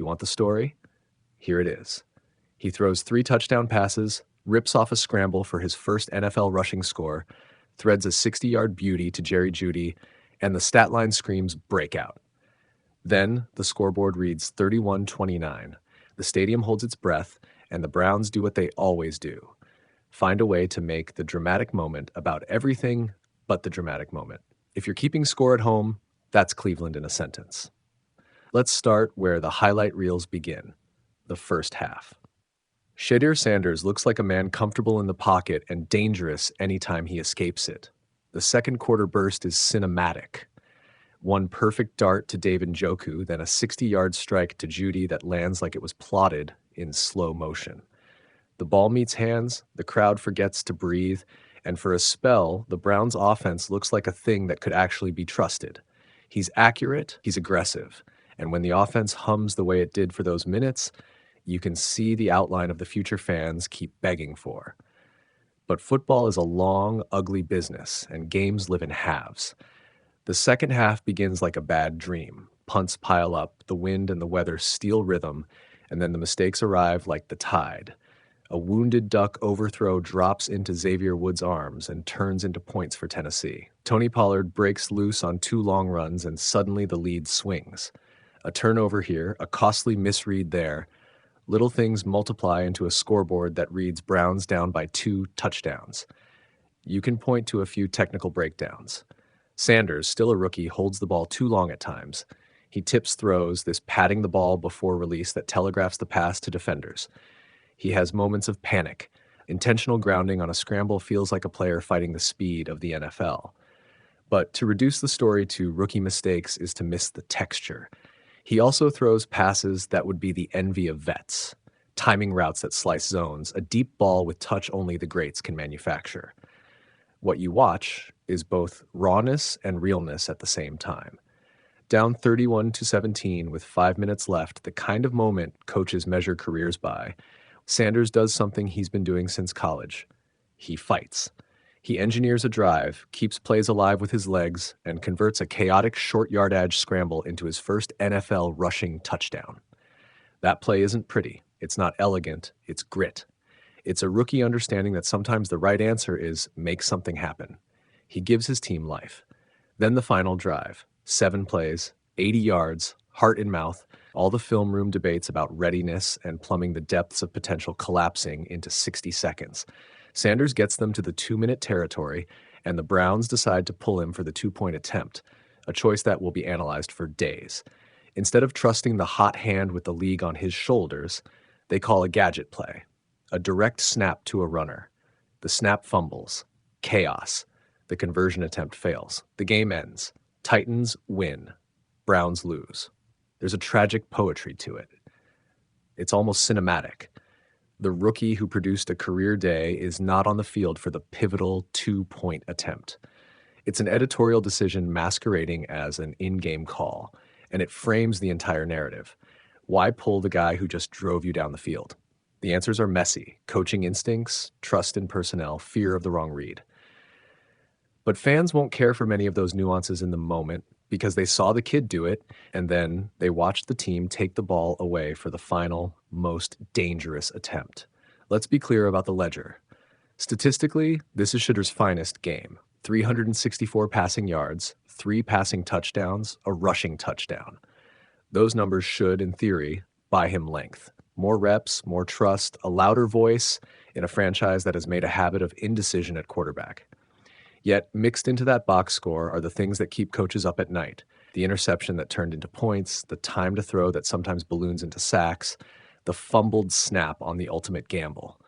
want the story? Here it is. He throws 3 touchdown passes, rips off a scramble for his first NFL rushing score, threads a 60-yard beauty to Jerry Jeudy, and the stat line screams breakout. Then the scoreboard reads 31-29. The stadium holds its breath, and the Browns do what they always do: find a way to make the dramatic moment about everything but the dramatic moment. If you're keeping score at home, that's Cleveland in a sentence. Let's start where the highlight reels begin, the first half. Shedeur Sanders looks like a man comfortable in the pocket and dangerous anytime he escapes it. The second quarter burst is cinematic. One perfect dart to David Njoku, then a 60-yard strike to Jeudy that lands like it was plotted in slow motion. The ball meets hands, the crowd forgets to breathe, and for a spell, the Browns' offense looks like a thing that could actually be trusted. He's accurate, he's aggressive, and when the offense hums the way it did for those minutes, you can see the outline of the future fans keep begging for. But football is a long, ugly business, and games live in halves. The second half begins like a bad dream. Punts pile up, the wind and the weather steal rhythm, and then the mistakes arrive like the tide. A wounded duck overthrow drops into Xavier Woods' arms and turns into points for Tennessee. Tony Pollard breaks loose on 2 long runs, and suddenly the lead swings. A turnover here, a costly misread there. Little things multiply into a scoreboard that reads Browns down by 2 touchdowns. You can point to a few technical breakdowns. Sanders, still a rookie, holds the ball too long at times. He tips throws, this patting the ball before release that telegraphs the pass to defenders. He has moments of panic. Intentional grounding on a scramble feels like a player fighting the speed of the NFL. But to reduce the story to rookie mistakes is to miss the texture. He also throws passes that would be the envy of vets. Timing routes that slice zones, a deep ball with touch only the greats can manufacture. What you watch is both rawness and realness at the same time. Down 31-17 with 5 minutes left, the kind of moment coaches measure careers by, Sanders does something he's been doing since college. He fights. He engineers a drive, keeps plays alive with his legs, and converts a chaotic short yardage scramble into his first NFL rushing touchdown. That play isn't pretty. It's not elegant. It's grit. It's a rookie understanding that sometimes the right answer is make something happen. He gives his team life. Then the final drive. 7 plays, 80 yards, heart in mouth, all the film room debates about readiness and plumbing the depths of potential collapsing into 60 seconds. Sanders gets them to the 2-minute territory, and the Browns decide to pull him for the 2-point attempt, a choice that will be analyzed for days. Instead of trusting the hot hand with the league on his shoulders, they call a gadget play, a direct snap to a runner. The snap fumbles. Chaos. The conversion attempt fails. The game ends. Titans win. Browns lose. There's a tragic poetry to it. It's almost cinematic. The rookie who produced a career day is not on the field for the pivotal 2-point attempt. It's an editorial decision masquerading as an in-game call, and it frames the entire narrative. Why pull the guy who just drove you down the field? The answers are messy: coaching instincts, trust in personnel, fear of the wrong read. But fans won't care for many of those nuances in the moment because they saw the kid do it, and then they watched the team take the ball away for the final, most dangerous attempt. Let's be clear about the ledger. Statistically, this is Shedeur's finest game. 364 passing yards, 3 passing touchdowns, a rushing touchdown. Those numbers should, in theory, buy him length. More reps, more trust, a louder voice in a franchise that has made a habit of indecision at quarterback. Yet, mixed into that box score are the things that keep coaches up at night. The interception that turned into points, the time to throw that sometimes balloons into sacks, the fumbled snap on the ultimate gamble.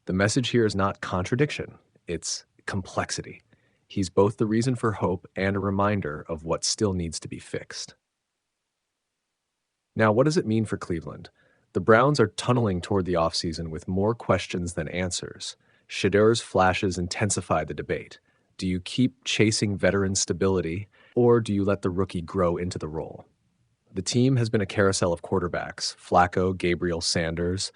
The message here is not contradiction, it's complexity. He's both the reason for hope and a reminder of what still needs to be fixed. Now, what does it mean for Cleveland? The Browns are tunneling toward the offseason with more questions than answers. Shedeur's flashes intensify the debate. Do you keep chasing veteran stability, or do you let the rookie grow into the role? The team has been a carousel of quarterbacks: Flacco, Gabriel, Sanders,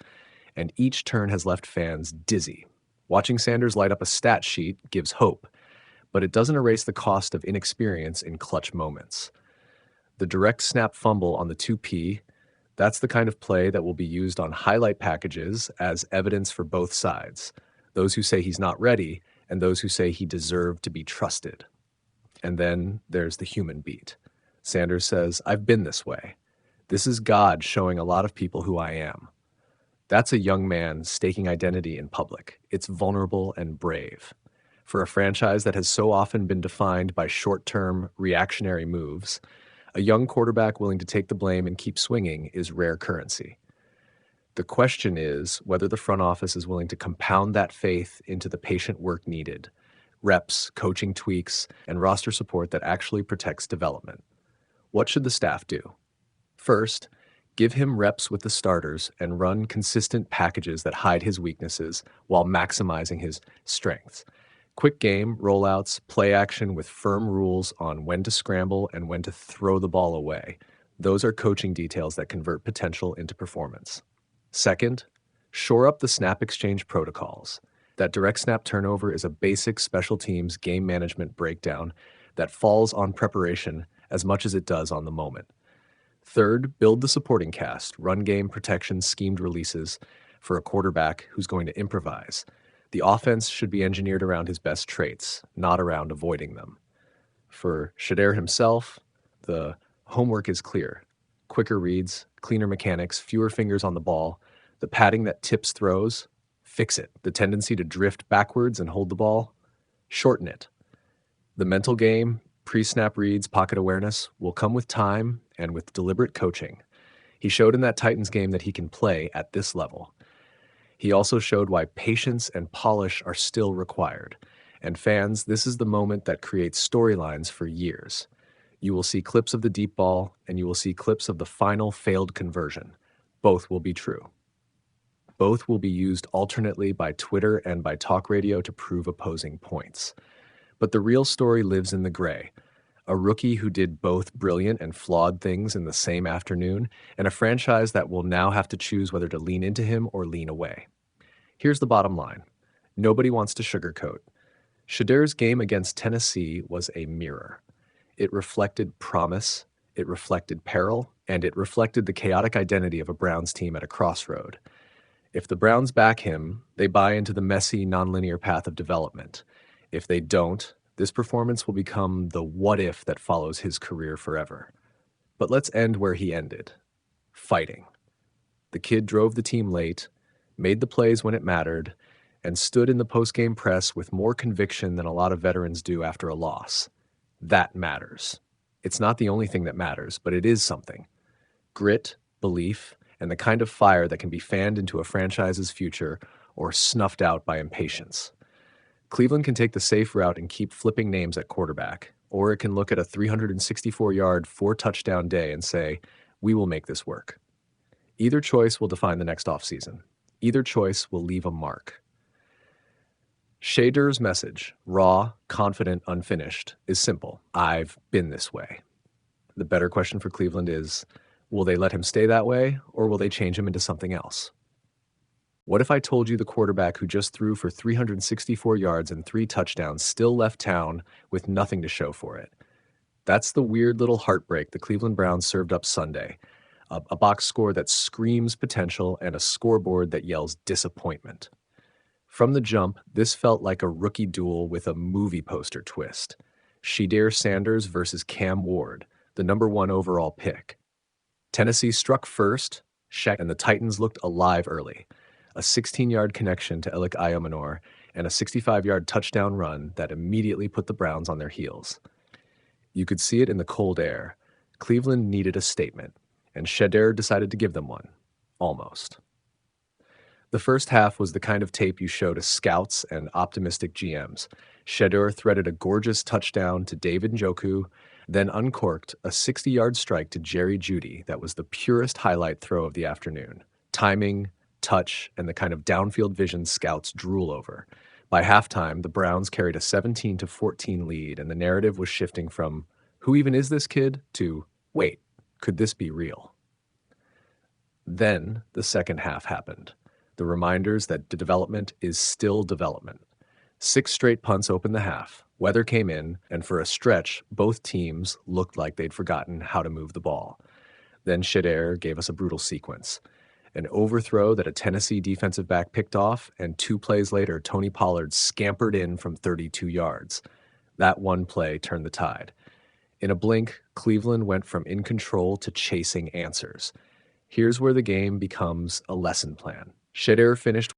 and each turn has left fans dizzy. Watching Sanders light up a stat sheet gives hope, but it doesn't erase the cost of inexperience in clutch moments. The direct snap fumble on the 2P, That's the kind of play that will be used on highlight packages as evidence for both sides, those who say he's not ready and those who say he deserved to be trusted. And then there's the human beat. Sanders says, "I've been this way. This is God showing a lot of people who I am." That's a young man staking identity in public. It's vulnerable and brave. For a franchise that has so often been defined by short-term reactionary moves, a young quarterback willing to take the blame and keep swinging is rare currency. The question is whether the front office is willing to compound that faith into the patient work needed, reps, coaching tweaks, and roster support that actually protects development. What should the staff do? First, give him reps with the starters and run consistent packages that hide his weaknesses while maximizing his strengths. Quick game, rollouts, play action with firm rules on when to scramble and when to throw the ball away. Those are coaching details that convert potential into performance. Second, shore up the snap exchange protocols. That direct snap turnover is a basic special teams game management breakdown that falls on preparation as much as it does on the moment. Third, build the supporting cast, run game protection, schemed releases for a quarterback who's going to improvise. The offense should be engineered around his best traits, not around avoiding them. For Shedeur himself, the homework is clear. Quicker reads, cleaner mechanics, fewer fingers on the ball. The padding that tips throws, fix it. The tendency to drift backwards and hold the ball, shorten it. The mental game, pre-snap reads, pocket awareness, will come with time and with deliberate coaching. He showed in that Titans game that he can play at this level. He also showed why patience and polish are still required. And fans, this is the moment that creates storylines for years. You will see clips of the deep ball, and you will see clips of the final failed conversion. Both will be true. Both will be used alternately by Twitter and by talk radio to prove opposing points. But the real story lives in the gray. A rookie who did both brilliant and flawed things in the same afternoon, and a franchise that will now have to choose whether to lean into him or lean away. Here's the bottom line. Nobody wants to sugarcoat. Shedeur's game against Tennessee was a mirror. It reflected promise, it reflected peril, and it reflected the chaotic identity of a Browns team at a crossroad. If the Browns back him, they buy into the messy, nonlinear path of development. If they don't, this performance will become the what if that follows his career forever. But let's end where he ended. Fighting. The kid drove the team late, made the plays when it mattered, and stood in the post-game press with more conviction than a lot of veterans do after a loss. That matters. It's not the only thing that matters, but it is something. Grit, belief, and the kind of fire that can be fanned into a franchise's future or snuffed out by impatience. Cleveland can take the safe route and keep flipping names at quarterback, or it can look at a 364-yard, 4-touchdown day and say, we will make this work. Either choice will define the next offseason. Either choice will leave a mark. Shedeur's message, raw, confident, unfinished, is simple. I've been this way. The better question for Cleveland is, will they let him stay that way, or will they change him into something else? What if I told you the quarterback who just threw for 364 yards and 3 touchdowns still left town with nothing to show for it? That's the weird little heartbreak the Cleveland Browns served up Sunday. A box score that screams potential and a scoreboard that yells disappointment. From the jump, this felt like a rookie duel with a movie poster twist. Shedeur Sanders versus Cam Ward, the #1 overall pick. Tennessee struck first, and the Titans looked alive early. A 16-yard connection to Elik Ayomanor and a 65-yard touchdown run that immediately put the Browns on their heels. You could see it in the cold air. Cleveland needed a statement, and Shedeur decided to give them one. Almost. The first half was the kind of tape you show to scouts and optimistic GMs. Shedeur threaded a gorgeous touchdown to David Njoku, then uncorked a 60-yard strike to Jerry Jeudy that was the purest highlight throw of the afternoon. Timing, touch, and the kind of downfield vision scouts drool over. By halftime, the Browns carried a 17-14 lead, and the narrative was shifting from, who even is this kid, to, wait, could this be real? Then the second half happened. The reminders that development is still development. 6 straight punts opened the half. Weather came in, and for a stretch, both teams looked like they'd forgotten how to move the ball. Then Shedeur gave us a brutal sequence. An overthrow that a Tennessee defensive back picked off, and 2 plays later, Tony Pollard scampered in from 32 yards. That one play turned the tide. In a blink, Cleveland went from in control to chasing answers. Here's where the game becomes a lesson plan. Shedeur finished